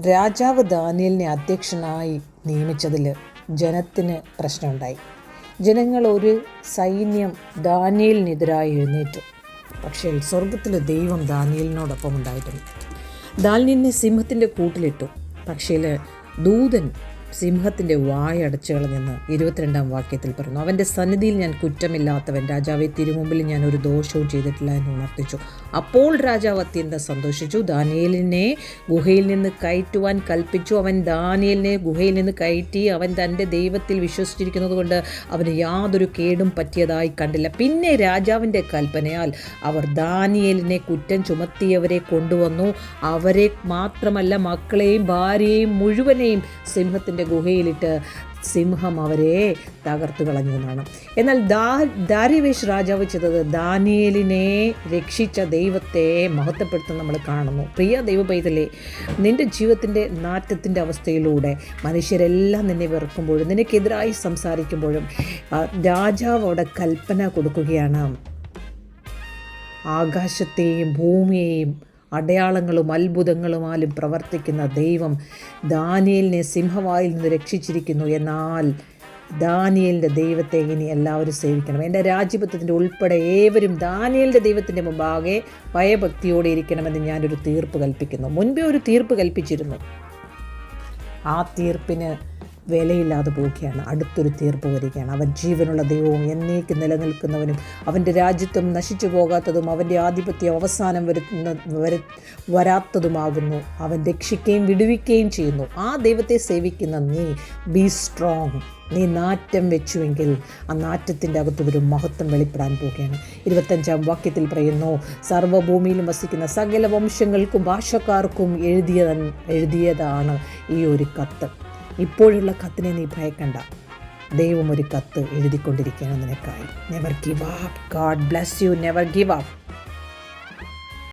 രാജാവ് ദാനിയേലിനെ അധ്യക്ഷനായി നിയമിച്ചതിൽ ജനത്തിന് പ്രശ്നമുണ്ടായി. ജനങ്ങൾ ഒരു സൈന്യം ദാനിയേലിനെതിരായി എഴുന്നേറ്റു. പക്ഷേ സ്വർഗത്തിലെ ദൈവം ദാനിയേലിനോടൊപ്പം ഉണ്ടായിരുന്നു. ദാനിയേലിനെ സിംഹത്തിൻ്റെ കൂട്ടിലിട്ടു. പക്ഷേ ദൂതൻ സിംഹത്തിൻ്റെ വായടച്ചു കളഞ്ഞെന്ന് 22-ാം വാക്യത്തിൽ പറയുന്നു. അവൻ്റെ സന്നിധിയിൽ ഞാൻ കുറ്റമില്ലാത്തവൻ, രാജാവെ തിരുമുമ്പിൽ ഞാൻ ഒരു ദോഷവും ചെയ്തിട്ടില്ല എന്ന് ഉണർത്തിച്ചു. അപ്പോൾ രാജാവ് അത്യന്തം സന്തോഷിച്ചു. ദാനിയേലിനെ ഗുഹയിൽ നിന്ന് കയറ്റുവാൻ കൽപ്പിച്ചു. അവൻ ദാനിയേലിനെ ഗുഹയിൽ നിന്ന് കയറ്റി. അവൻ തൻ്റെ ദൈവത്തിൽ വിശ്വസിച്ചിരിക്കുന്നത് കൊണ്ട് അവന് യാതൊരു കേടും പറ്റിയതായി കണ്ടില്ല. പിന്നെ രാജാവിൻ്റെ കൽപ്പനയാൽ അവർ ദാനിയേലിനെ കുറ്റം ചുമത്തിയവരെ കൊണ്ടുവന്നു. അവരെ മാത്രമല്ല, മക്കളെയും ഭാര്യയെയും മുഴുവനെയും സിംഹത്തിൻ്റെ ഗുഹയിലിട്ട് സിംഹം അവരെ തകർത്തു കളഞ്ഞു എന്നാണ്. എന്നാൽ ദാരിവേഷ് രാജാവ് ചെയ്തത് ദാനിയേലിനെ രക്ഷിച്ച ദൈവത്തെ മഹത്വപ്പെടുത്തുന്ന നമ്മൾ കാണുന്നു. പ്രിയ ദൈവപൈതലേ, നിൻ്റെ ജീവിതത്തിൻ്റെ നാറ്റത്തിൻ്റെ അവസ്ഥയിലൂടെ മനുഷ്യരെല്ലാം നിന്നെ വെറുക്കുമ്പോഴും നിനക്കെതിരായി സംസാരിക്കുമ്പോഴും രാജാവ് അവിടെ കൽപ്പന കൊടുക്കുകയാണ്. ആകാശത്തെയും ഭൂമിയെയും അടയാളങ്ങളും അത്ഭുതങ്ങളുമാലും പ്രവർത്തിക്കുന്ന ദൈവം ദാനിയേലിനെ സിംഹവായിൽ നിന്ന് രക്ഷിച്ചിരിക്കുന്നു. എന്നാൽ ദാനിയേലിൻ്റെ ദൈവത്തെ ഇനി എല്ലാവരും സേവിക്കണം. എൻ്റെ രാജ്യത്വത്തിൻ്റെ ഉൾപ്പെടെ ഏവരും ദാനിയേലിൻ്റെ ദൈവത്തിൻ്റെ മുമ്പാകെ ഭയഭക്തിയോടെ ഇരിക്കണമെന്ന് ഞാനൊരു തീർപ്പ് കൽപ്പിക്കുന്നു. മുൻപേ ഒരു തീർപ്പ് കൽപ്പിച്ചിരുന്നു. ആ തീർപ്പിന് വിലയില്ലാതെ പോവുകയാണ്. അടുത്തൊരു തീർപ്പ് വരികയാണ്. അവൻ ജീവനുള്ള ദൈവവും എന്നേക്ക് നിലനിൽക്കുന്നവനും അവൻ്റെ രാജ്യത്വം നശിച്ചു പോകാത്തതും അവൻ്റെ ആധിപത്യം അവസാനം വരാത്തതുമാകുന്നു. അവൻ രക്ഷിക്കുകയും വിടുവിക്കുകയും ചെയ്യുന്നു. ആ ദൈവത്തെ സേവിക്കുന്ന നീ ബി സ്ട്രോങ്. നീ നാറ്റം വെച്ചുവെങ്കിൽ ആ നാറ്റത്തിൻ്റെ അകത്തൊരു മഹത്വം വെളിപ്പെടാൻ പോവുകയാണ്. 25-ാം വാക്യത്തിൽ പറയുന്നു, സർവ്വഭൂമിയിലും വസിക്കുന്ന സകല വംശങ്ങൾക്കും ഭാഷക്കാർക്കും എഴുതിയതാണ് ഈ ഒരു കത്ത്. ഇപ്പോഴുള്ള കത്തിനെ നീ ഭയക്കണ്ട. ദൈവം ഒരു കത്ത് എഴുതിക്കൊണ്ടിരിക്കുകയാണ് നിനക്കായി. Never give up. God bless you. Never give up.